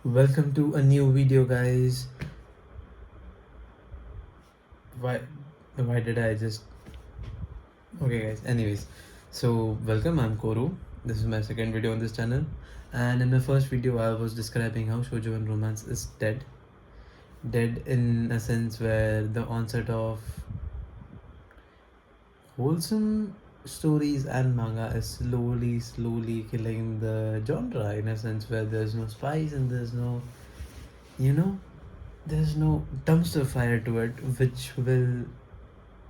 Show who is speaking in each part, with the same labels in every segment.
Speaker 1: Welcome to a new video, guys. Why why did I just okay, guys, anyways, so welcome. I'm Koru. This is my second video on this channel, and in my first video I was describing how shoujo and romance is dead in a sense where the onset of wholesome stories and manga is slowly killing the genre, in a sense where there's no spice and there's no, you know there's no dumpster fire to it, which will,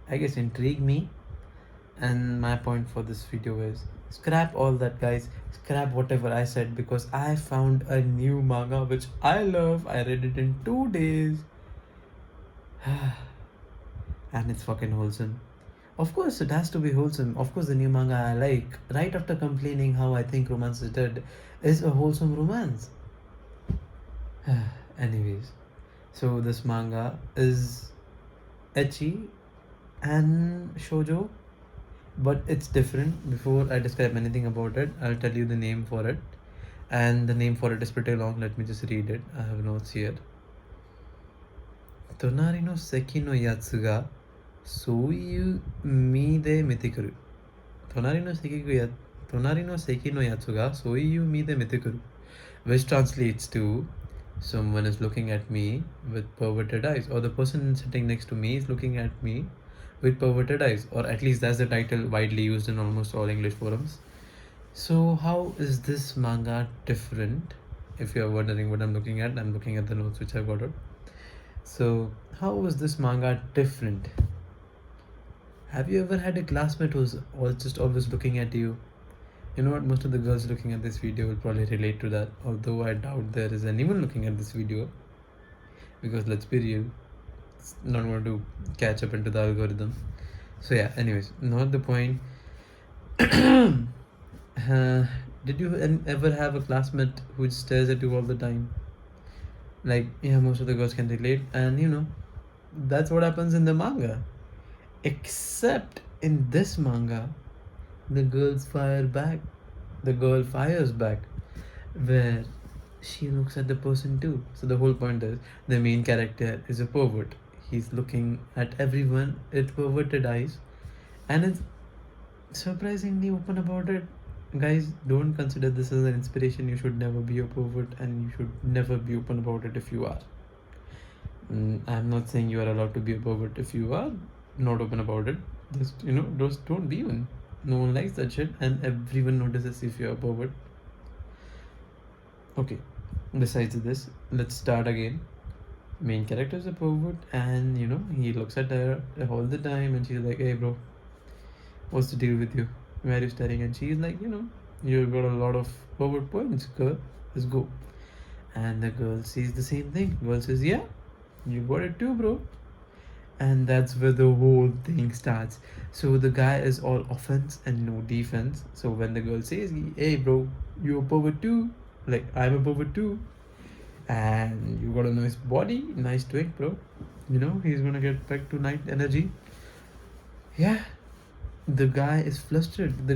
Speaker 1: I guess, intrigue me. And my point for this video is scrap all that, guys. Scrap whatever I said, because I found a new manga which I love. I read it in 2 days. And it's fucking wholesome. Of course, it has to be wholesome. Of course, the new manga I like, right after complaining how I think romance is dead, is a wholesome romance. Anyways, so this manga is ecchi and shoujo, but it's different. Before I describe anything about it, I'll tell you the name for it. And the name for it is pretty long. Let me just read it. I have notes here. Tonari no Seki no Yatsu ga Souiu mi de Mitekuru. Tonari no Seki ga Tonari no Seki no Yatsu ga Souiu mi de Mitekuru. Which translates to, someone is looking at me with perverted eyes, or the person sitting next to me is looking at me with perverted eyes, or at least that's the title widely used in almost all English forums. So, how is this manga different? If you're wondering what I'm looking at, I'm looking at the notes which I've got it. So, how is this manga different? Have you ever had a classmate who's just always looking at you? You know what? Most of the girls looking at this video will probably relate to that, although I doubt there is anyone looking at this video, because let's be real, it's not going to catch up into the algorithm. So, yeah, anyways, not the point. Did you ever have a classmate who just stares at you all the time? Like, yeah, most of the girls can relate, and that's what happens in the manga. Except in this manga, the girls fire back. The girl fires back, where she looks at the person too. So the whole point is the main character is a pervert. He's looking at everyone with perverted eyes, and it's surprisingly open about it. Guys, don't consider this as an inspiration. You should never be a pervert, and you should never be open about it if you are. I'm not saying you are allowed to be a pervert if you are not open about it. Just don't be one. No one likes that shit, and everyone notices if you're a pervert. Okay, besides this, let's start again. Main character is a pervert, and he looks at her all the time, and she's like, "Hey, bro, what's the deal with you? Why are you staring?" And she's like, "You've got a lot of pervert points, girl. Let's go." And the girl sees the same thing. Girl says, "Yeah, you got it too, bro." And that's where the whole thing starts. So the guy is all offense and no defense. So when the girl says, "Hey, bro, you're a pervert too," like, "I'm a pervert too, and you got a nice body, nice twig, bro," he's gonna get back to night energy. Yeah, the guy is flustered. The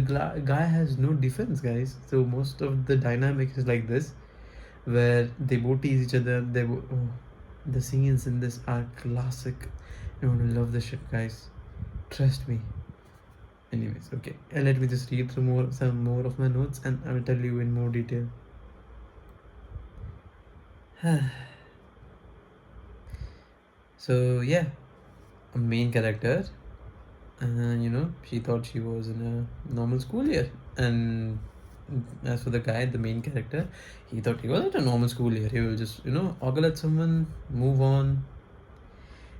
Speaker 1: guy has no defense, guys. So most of the dynamic is like this, where they both tease each other. The scenes in this are classic. You're gonna love this shit, guys. Trust me. Anyways, okay. Let me just read through some more of my notes, and I will tell you in more detail. So yeah, a main character. She thought she was in a normal school year, and as for the guy, the main character, he thought he was at a normal school year. He will just ogle at someone, move on.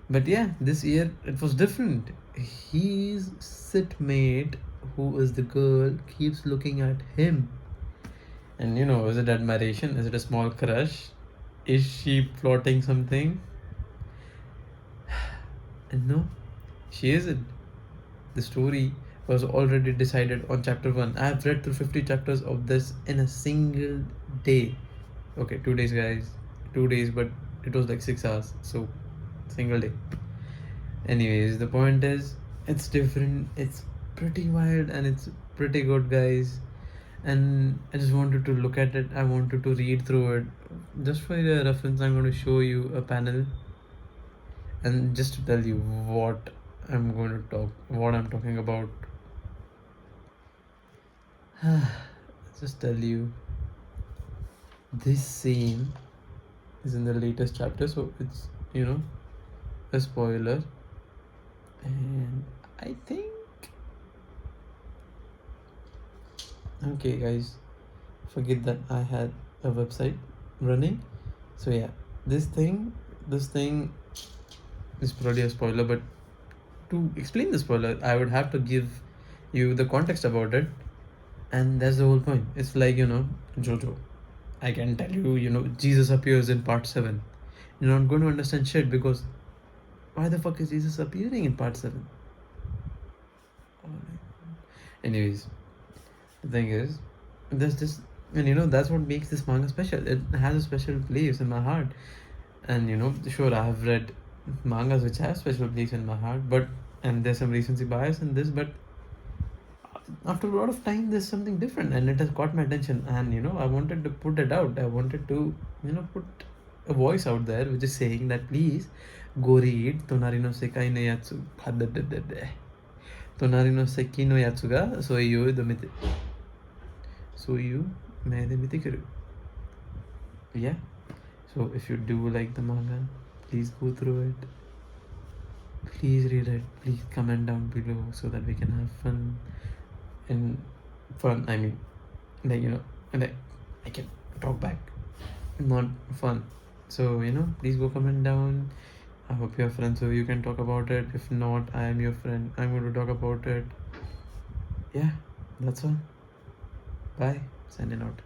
Speaker 1: But yeah, this year it was different. His sitmate, who is the girl, keeps looking at him. And is it admiration? Is it a small crush? Is she plotting something? And no, she isn't. The story was already decided on chapter 1. I have read through 50 chapters of this in a single day. Okay, 2 days, guys. 2 days, but it was like 6 hours. So, single day. Anyways, the point is, it's different, it's pretty wild, and it's pretty good, guys. and I just wanted to look at it. I wanted to read through it. Just for your reference, I'm going to show you a panel, and just to tell you what what I'm talking about. Just tell you, this scene is in the latest chapter, so it's a spoiler, and I think okay, guys, forget that I had a website running. So yeah, this thing is probably a spoiler, but to explain the spoiler, I would have to give you the context about it, and that's the whole point. It's like Jojo. I can tell you, Jesus appears in part 7. You're not going to understand shit because why the fuck is Jesus appearing in part 7? Anyways, the thing is, there's this, and that's what makes this manga special. It has a special place in my heart, and sure, I have read mangas which have special place in my heart, but and there's some recency bias in this, but after a lot of time, there's something different, and it has caught my attention, and I wanted to put it out. I wanted to put a voice out there which is saying that please go read Tonari no Sekai no Yatsu. Tonari no Seki no Yatsu ga Souiu de Mitekuru. Yeah. So if you do like the manga, please go through it. Please read it. Please comment down below so that we can have fun. And fun, I mean, and I can talk back. Not fun. So please go comment down. I hope you have friends so you can talk about it. If not, I am your friend. I'm going to talk about it. Yeah, that's all. Bye. Signing out.